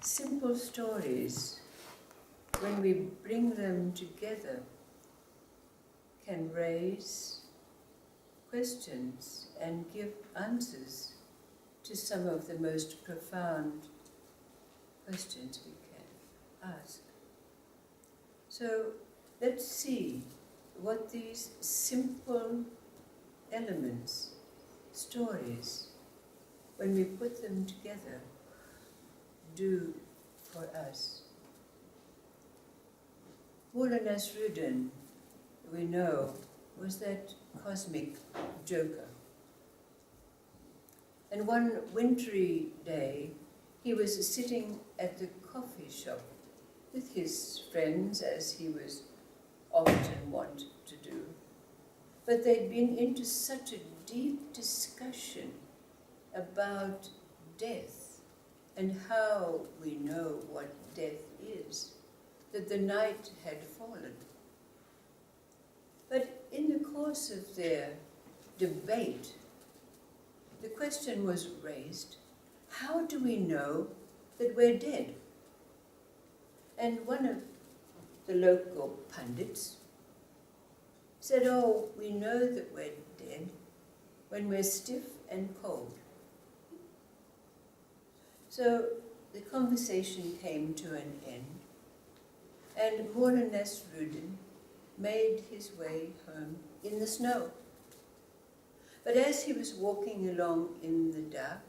simple stories, when we bring them together, can raise questions and give answers to some of the most profound questions we can ask. So let's see what these simple elements, stories, when we put them together, do for us. Mulla, we know, was that cosmic joker. And one wintry day, he was sitting at the coffee shop with his friends, as he was often wont to do. But they'd been into such a deep discussion about death and how we know what death is, that the night had fallen. But in the course of their debate, the question was raised, how do we know that we're dead? And one of the local pundits said, oh, we know that we're dead when we're stiff and cold. So the conversation came to an end, and Mulla made his way home in the snow. But as he was walking along in the dark,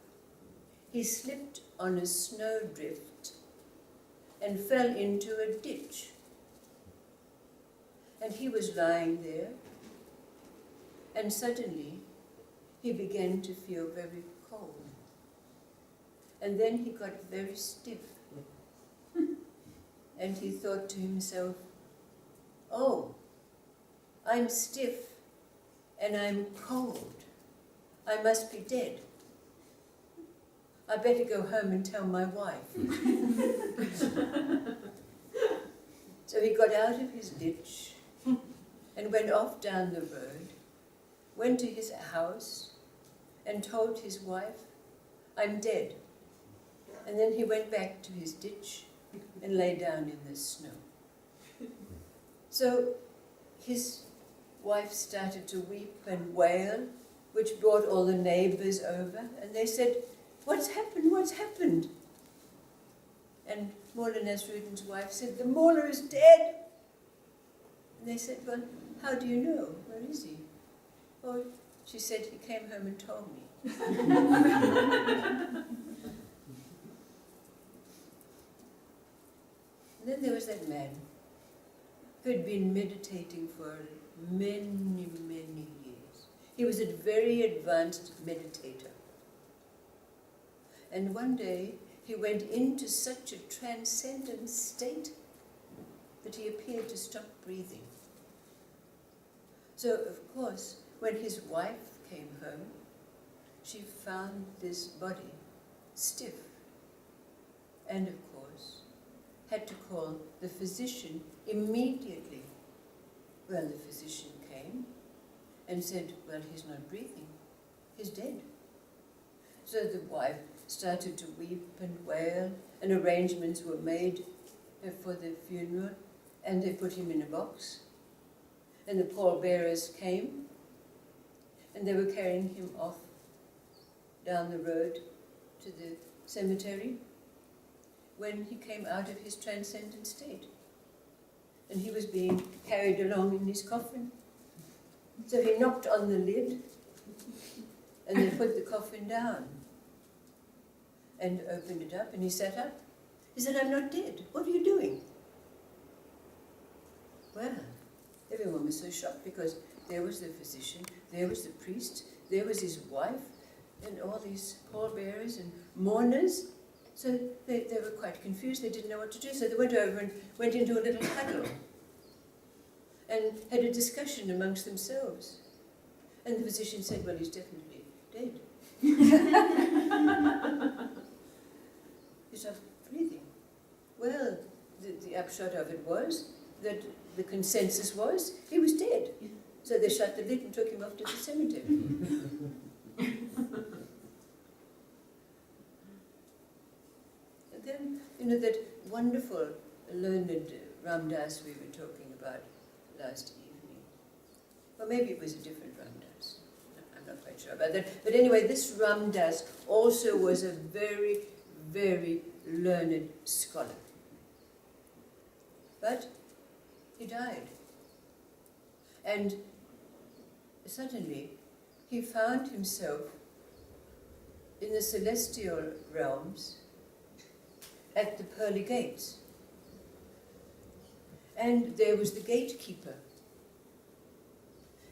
he slipped on a snowdrift and fell into a ditch. And he was lying there, and suddenly he began to feel very cold. And then he got very stiff. And he thought to himself, oh, I'm stiff and I'm cold. I must be dead. I better go home and tell my wife. So he got out of his ditch and went off down the road, went to his house and told his wife, I'm dead. And then he went back to his ditch and lay down in the snow. So his wife started to weep and wail, which brought all the neighbors over, and they said, what's happened, what's happened? And Mulla wife said, the Mulla is dead. And they said, well, how do you know? Where is he? Oh, she said, he came home and told me. And then there was that man who had been meditating for many, many years. He was a very advanced meditator. And one day he went into such a transcendent state that he appeared to stop breathing. So, of course, when his wife came home, she found this body stiff, and of course had to call the physician immediately. Well, the physician came and said, well, he's not breathing, he's dead. So the wife started to weep and wail, and arrangements were made for the funeral, and they put him in a box. And the pallbearers came, and they were carrying him off down the road to the cemetery when he came out of his transcendent state. And he was being carried along in his coffin. So he knocked on the lid, and they put the coffin down and opened it up, and he sat up. He said, I'm not dead. What are you doing? Well, everyone was so shocked because there was the physician, there was the priest, there was his wife, and all these pallbearers and mourners. So they were quite confused. They didn't know what to do. So they went over and went into a little huddle and had a discussion amongst themselves. And the physician said, well, he's definitely dead. He's not breathing. Well, the upshot of it was that the consensus was he was dead. So they shut the lid and took him off to the cemetery. And then You know, that wonderful learned Ram Dass we were talking about last evening. Or maybe it was a different Ram Dass. I'm not quite sure about that. But anyway, this Ram Dass also was a very, very learned scholar. But he died. And suddenly he found himself in the celestial realms at the pearly gates. And there was the gatekeeper.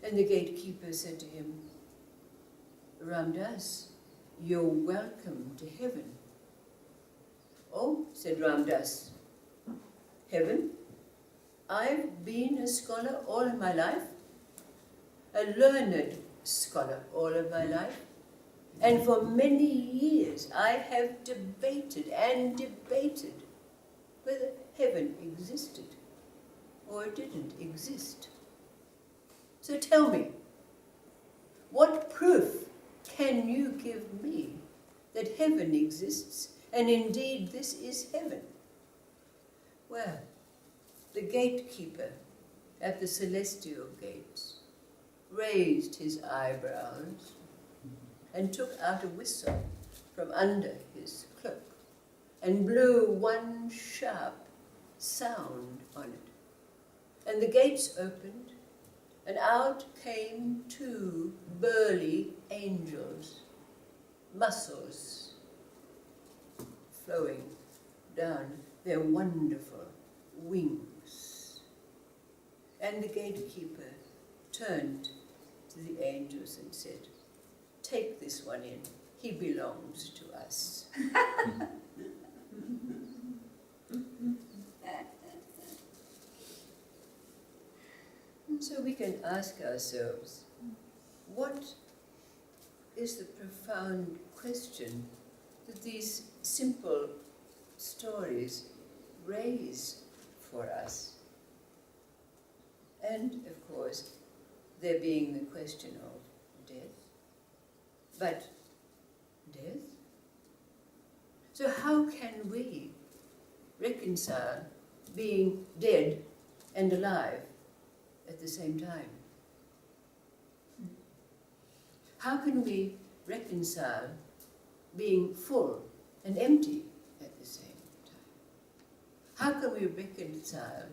And the gatekeeper said to him, Ram Dass, you're welcome to heaven. Oh, said Ram Dass, heaven? I've been a scholar all of my life, a learned scholar all of my life, and for many years I have debated and debated whether heaven existed or didn't exist. So tell me, what proof can you give me that heaven exists, and indeed this is heaven? Well, the gatekeeper at the celestial gates raised his eyebrows and took out a whistle from under his cloak and blew one sharp sound on it. And the gates opened, and out came two burly angels, muscles flowing down their wonderful wings. And the gatekeeper turned to the angels and said, take this one in, he belongs to us. So we can ask ourselves, what is the profound question that these simple stories raise for us? And, of course, there being the question of death. But death? So how can we reconcile being dead and alive at the same time? How can we reconcile being full and empty at the same time? How can we reconcile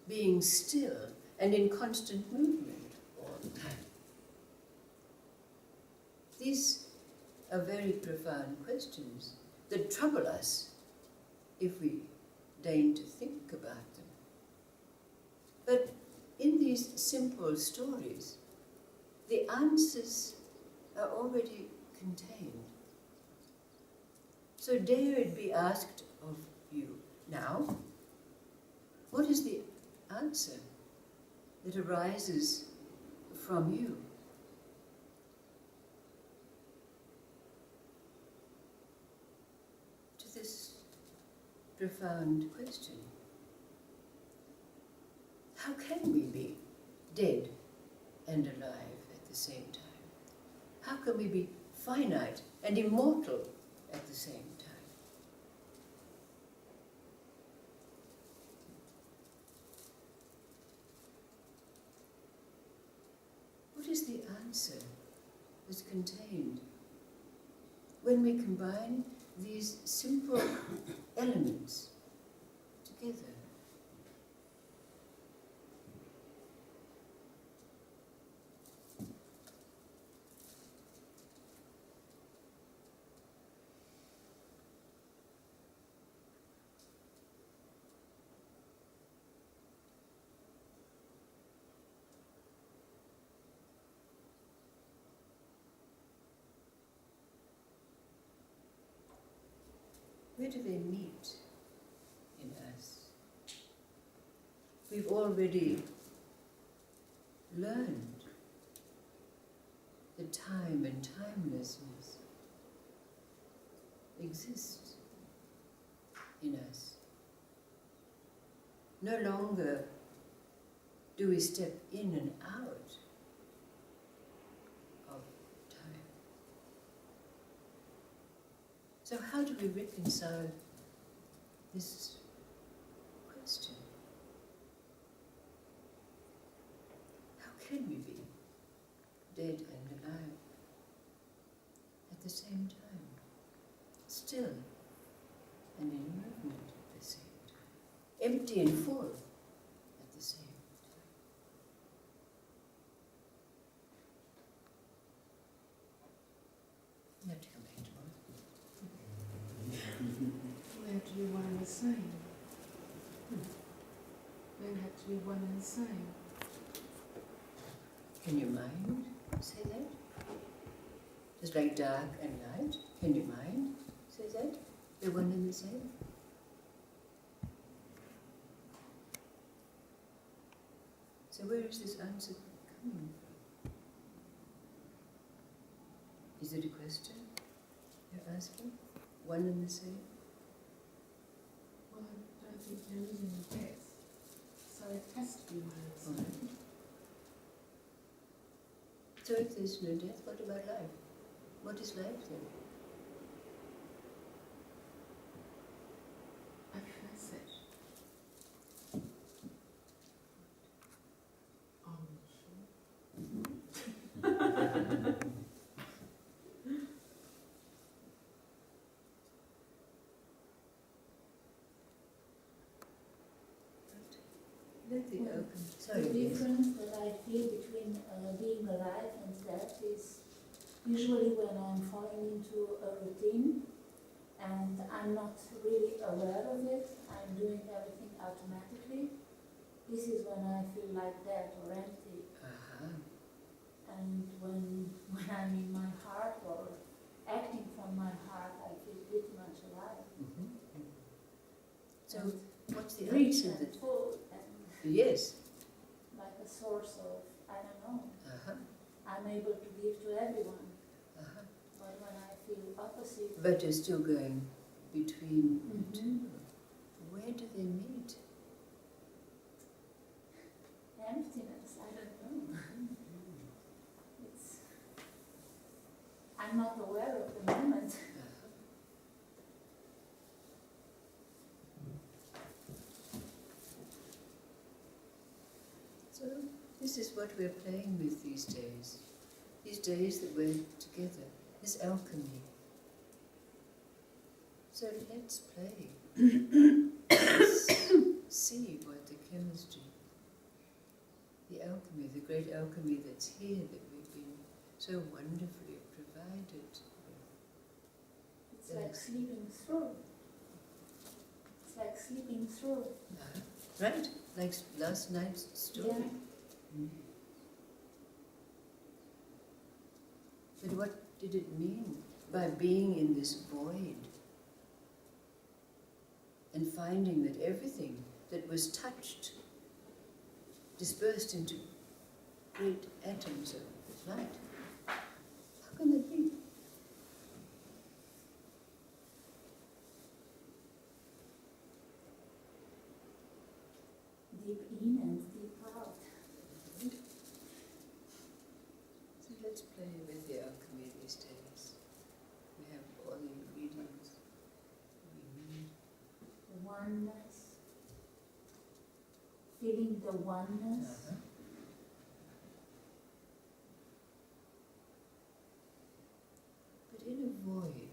being still and in constant movement all the time? These are very profound questions that trouble us if we deign to think about them. But in these simple stories, the answers are already contained. So dare it be asked of you now, what is the answer that arises from you? To this profound question. How can we be dead and alive at the same time? How can we be finite and immortal at the same time? What is the answer that's contained when we combine these simple elements together? Where do they meet in us? We've already learned that time and timelessness exist in us. No longer do we step in and out of time. So how do we reconcile this question. How can we be dead and alive at the same time? Still and in movement at the same time. Empty and full at the same time. You have to come back tomorrow. We have to be one and the same. They have to be one and the same. Can your mind say that? Just like dark and light, can your mind say that? They're one and the same? So where is this answer coming from? Is it a question you're asking? One and the same? Well, I don't think there is any death, so it has to be one and the same. Alright. So if there's no death, what about life? What is life then? A facet. Let the open. The Sorry, yes. difference that I feel between being alive and death is usually when I'm falling into a routine and I'm not really aware of it, I'm doing everything automatically. This is when I feel like dead or empty. And when I'm in my heart or acting from my heart, I feel pretty much alive. So what's the Rich answer and that? full and Yes. like a source of, I don't know, I'm able to give to everyone. But when I feel opposite, But you're still going between the two. Where do they meet? emptiness, I don't know. I'm not aware of the moment. So this is what we're playing with these days. These days that we're together. This alchemy. So let's play. Let's see what the chemistry, the alchemy, the great alchemy that's here that we've been so wonderfully provided with. It's like sleeping through. It's like sleeping through. Right, like last night's story. Yeah. But what did it mean by being in this void and finding that everything that was touched dispersed into great atoms of light? How can that be? Deep in and deep out. So let's play with the alchemy these days. We have all the ingredients we need. The oneness. Feeling the oneness. But in a void,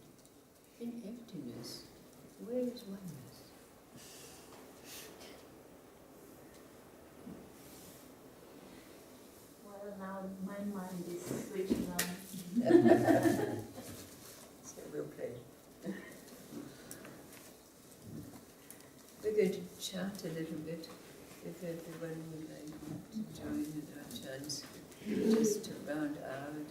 in emptiness, where is oneness? Well, now my mind is switching on. So we'll play. We're going to chant a little bit, if everyone would like to join in our chants, just to round out